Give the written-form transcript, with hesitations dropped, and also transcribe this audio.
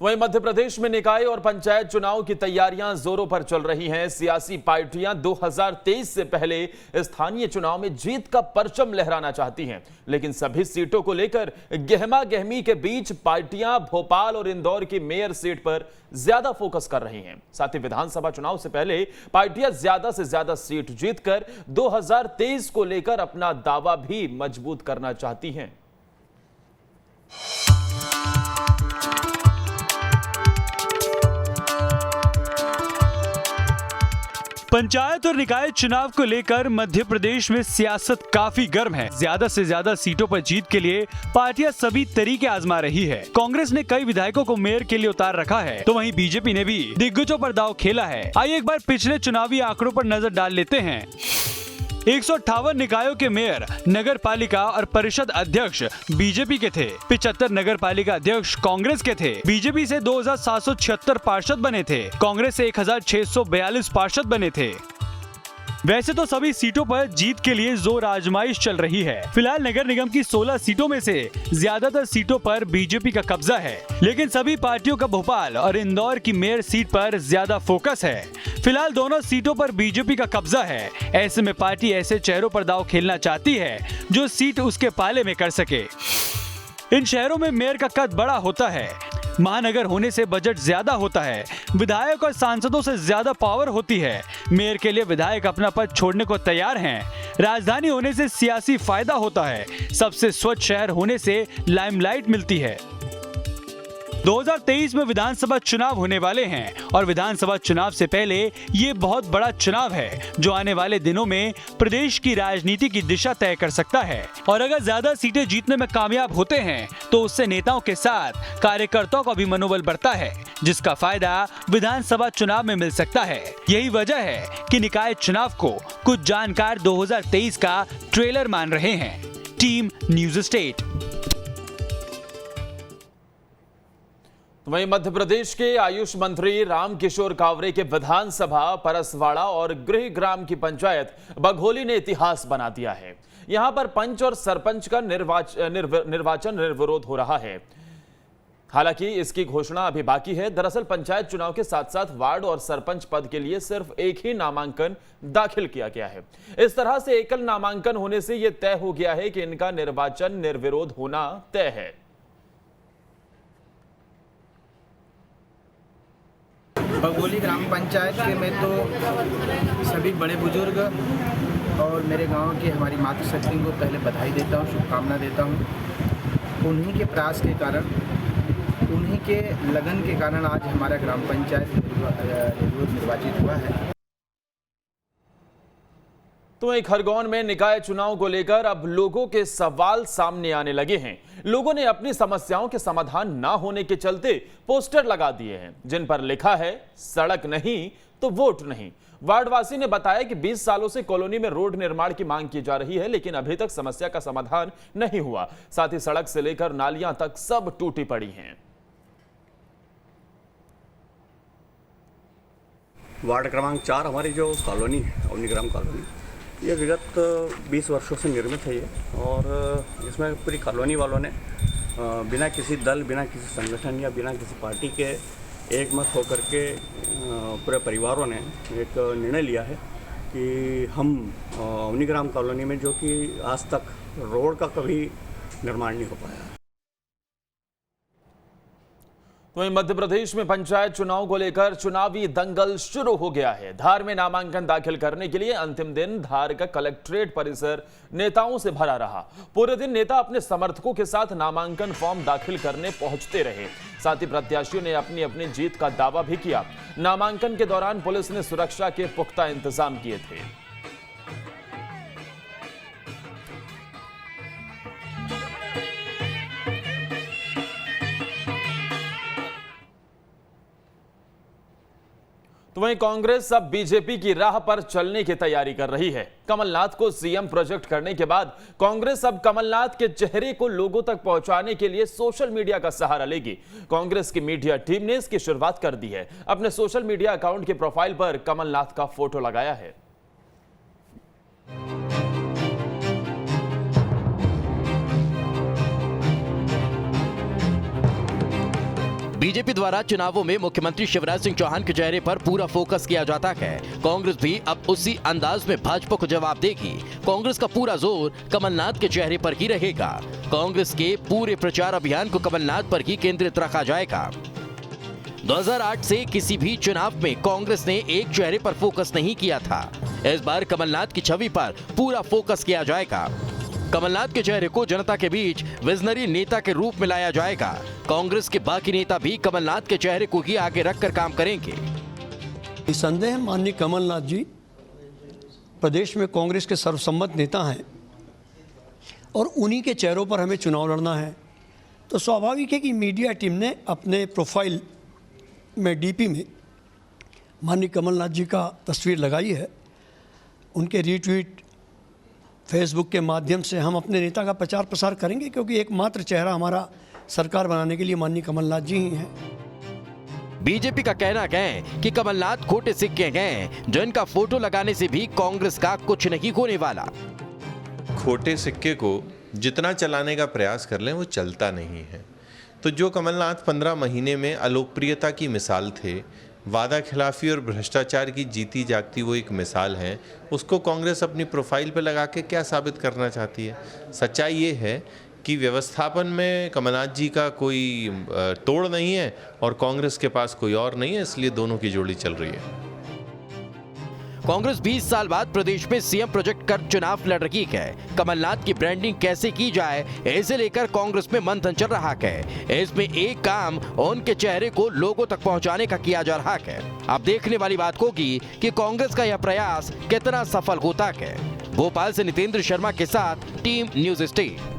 तो वहीं मध्य प्रदेश में निकाय और पंचायत चुनाव की तैयारियां जोरों पर चल रही हैं। सियासी पार्टियां 2023 से पहले स्थानीय चुनाव में जीत का परचम लहराना चाहती हैं, लेकिन सभी सीटों को लेकर गहमा गहमी के बीच पार्टियां भोपाल और इंदौर की मेयर सीट पर ज्यादा फोकस कर रही हैं। साथ ही विधानसभा चुनाव से पहले पार्टियां ज्यादा से ज्यादा सीट जीतकर 2023 को लेकर अपना दावा भी मजबूत करना चाहती हैं। पंचायत और निकाय चुनाव को लेकर मध्य प्रदेश में सियासत काफी गर्म है। ज्यादा से ज्यादा सीटों पर जीत के लिए पार्टियां सभी तरीके आजमा रही है। कांग्रेस ने कई विधायकों को मेयर के लिए उतार रखा है, तो वहीं बीजेपी ने भी दिग्गजों पर दांव खेला है। आइए एक बार पिछले चुनावी आंकड़ों पर नजर डाल लेते हैं। 158 निकायों के मेयर, नगर पालिका और परिषद अध्यक्ष बीजेपी के थे। 75 नगर पालिका अध्यक्ष कांग्रेस के थे। बीजेपी से 2776 पार्षद बने थे। कांग्रेस से 1642 पार्षद बने थे। वैसे तो सभी सीटों पर जीत के लिए जोर आजमाइश चल रही है। फिलहाल नगर निगम की 16 सीटों में से ज्यादातर सीटों पर बीजेपी का कब्जा है, लेकिन सभी पार्टियों का भोपाल और इंदौर की मेयर सीट पर ज्यादा फोकस है। फिलहाल दोनों सीटों पर बीजेपी का कब्जा है। ऐसे में पार्टी ऐसे चेहरों पर दांव खेलना चाहती है जो सीट उसके पाले में कर सके। इन शहरों में मेयर का कद बड़ा होता है, महानगर होने से बजट ज्यादा होता है, विधायक और सांसदों से ज्यादा पावर होती है। मेयर के लिए विधायक अपना पद छोड़ने को तैयार हैं। राजधानी होने से सियासी फायदा होता है। सबसे स्वच्छ शहर होने से लाइमलाइट मिलती है। 2023 में विधानसभा चुनाव होने वाले हैं और विधानसभा चुनाव से पहले ये बहुत बड़ा चुनाव है जो आने वाले दिनों में प्रदेश की राजनीति की दिशा तय कर सकता है। और अगर ज्यादा सीटें जीतने में कामयाब होते हैं तो उससे नेताओं के साथ कार्यकर्ताओं का भी मनोबल बढ़ता है, जिसका फायदा विधानसभा चुनाव में मिल सकता है। यही वजह है कि निकाय चुनाव को कुछ जानकार 2023 का ट्रेलर मान रहे हैं। Team news state. वहीं मध्य प्रदेश के आयुष मंत्री रामकिशोर कावरे के विधानसभा परसवाड़ा और गृहग्राम की पंचायत बघोली ने इतिहास बना दिया है। यहां पर पंच और सरपंच का निर्वाचन निर्विरोध हो रहा है। हालांकि इसकी घोषणा अभी बाकी है। दरअसल पंचायत चुनाव के साथ साथ वार्ड और सरपंच पद के लिए सिर्फ एक ही नामांकन दाखिल किया गया है। इस तरह से एकल नामांकन होने से यह तय हो गया है कि इनका निर्वाचन निर्विरोध होना तय है। बघोली ग्राम पंचायत के में तो सभी बड़े बुजुर्ग और मेरे गांव की हमारी मातृशक्ति को पहले बधाई देता हूं, शुभकामना देता हूं। उन्हीं के प्रयास के कारण, उन्हीं के लगन के कारण आज हमारा ग्राम पंचायत निर्वाचित हुआ है। तो एक खरगोन में निकाय चुनाव को लेकर अब लोगों के सवाल सामने आने लगे हैं। लोगों ने अपनी समस्याओं के समाधान ना होने के चलते पोस्टर लगा दिए हैं, जिन पर लिखा है सड़क नहीं तो वोट नहीं। वार्डवासी ने बताया कि 20 सालों से कॉलोनी में रोड निर्माण की मांग की जा रही है, लेकिन अभी तक समस्या का समाधान नहीं हुआ। साथ ही सड़क से लेकर नालियां तक सब टूटी पड़ी हैं। वार्ड क्रमांक 4 हमारी जो कॉलोनी है, अवनी ग्राम कॉलोनी, ये विगत 20 वर्षों से निर्मित है ये। और इसमें पूरी कॉलोनी वालों ने बिना किसी दल, बिना किसी संगठन या बिना किसी पार्टी के एक मत होकर के पूरे परिवारों ने एक निर्णय लिया है कि हम अवनी ग्राम कॉलोनी में, जो कि आज तक रोड का कभी निर्माण नहीं हो पाया। तो वहीं मध्य प्रदेश में पंचायत चुनाव को लेकर चुनावी दंगल शुरू हो गया है। धार में नामांकन दाखिल करने के लिए अंतिम दिन धार का कलेक्ट्रेट परिसर नेताओं से भरा रहा। पूरे दिन नेता अपने समर्थकों के साथ नामांकन फॉर्म दाखिल करने पहुंचते रहे। साथ ही प्रत्याशियों ने अपनी अपनी जीत का दावा भी किया। नामांकन के दौरान पुलिस ने सुरक्षा के पुख्ता इंतजाम किए थे। तो वहीं कांग्रेस अब बीजेपी की राह पर चलने की तैयारी कर रही है। कमलनाथ को सीएम प्रोजेक्ट करने के बाद कांग्रेस अब कमलनाथ के चेहरे को लोगों तक पहुंचाने के लिए सोशल मीडिया का सहारा लेगी। कांग्रेस की मीडिया टीम ने इसकी शुरुआत कर दी है। अपने सोशल मीडिया अकाउंट के प्रोफाइल पर कमलनाथ का फोटो लगाया है। बीजेपी द्वारा चुनावों में मुख्यमंत्री शिवराज सिंह चौहान के चेहरे पर पूरा फोकस किया जाता है। कांग्रेस भी अब उसी अंदाज में भाजपा को जवाब देगी। कांग्रेस का पूरा जोर कमलनाथ के चेहरे पर ही रहेगा। कांग्रेस के पूरे प्रचार अभियान को कमलनाथ पर ही केंद्रित रखा जाएगा। 2008 से किसी भी चुनाव में कांग्रेस ने एक चेहरे पर फोकस नहीं किया था। इस बार कमलनाथ की छवि पर पूरा फोकस किया जाएगा। कमलनाथ के चेहरे को जनता के बीच विजनरी नेता के रूप में लाया जाएगा। कांग्रेस के बाकी नेता भी कमलनाथ के चेहरे को ही आगे रखकर काम करेंगे। निसंदेह माननीय कमलनाथ जी प्रदेश में कांग्रेस के सर्वसम्मत नेता हैं और उन्हीं के चेहरों पर हमें चुनाव लड़ना है। तो स्वाभाविक है कि मीडिया टीम ने अपने प्रोफाइल में डीपी में माननीय कमलनाथ जी का तस्वीर लगाई है। उनके रीट्वीट फेसबुक के माध्यम से हम अपने नेता का प्रचार प्रसार करेंगे, क्योंकि एकमात्र चेहरा हमारा सरकार बनाने के लिए माननीय कमलनाथ जी ही हैं। बीजेपी का कहना है कि कमलनाथ खोटे सिक्के हैं, जिनका फोटो लगाने से भी कांग्रेस का कुछ नहीं होने वाला। खोटे सिक्के को जितना चलाने का प्रयास कर लें वो चलता नहीं है। तो जो कमलनाथ 15 महीने में अलोकप्रियता की मिसाल थे, वादा खिलाफी और भ्रष्टाचार की जीती जागती वो एक मिसाल है, उसको कांग्रेस अपनी प्रोफाइल पे लगा के क्या साबित करना चाहती है? सच्चाई ये है कि व्यवस्थापन में कमलनाथ जी का कोई तोड़ नहीं है और कांग्रेस के पास कोई और नहीं है, इसलिए दोनों की जोड़ी चल रही है। कांग्रेस 20 साल बाद प्रदेश में सीएम प्रोजेक्ट कर चुनाव लड़ रही है। कमलनाथ की ब्रांडिंग कैसे की जाए, इसे लेकर कांग्रेस में मंथन चल रहा है। इसमें एक काम उनके चेहरे को लोगों तक पहुंचाने का किया जा रहा है। अब देखने वाली बात होगी कि कांग्रेस का यह प्रयास कितना सफल होता है। भोपाल से नितेंद्र शर्मा के साथ टीम न्यूज़ स्टेट।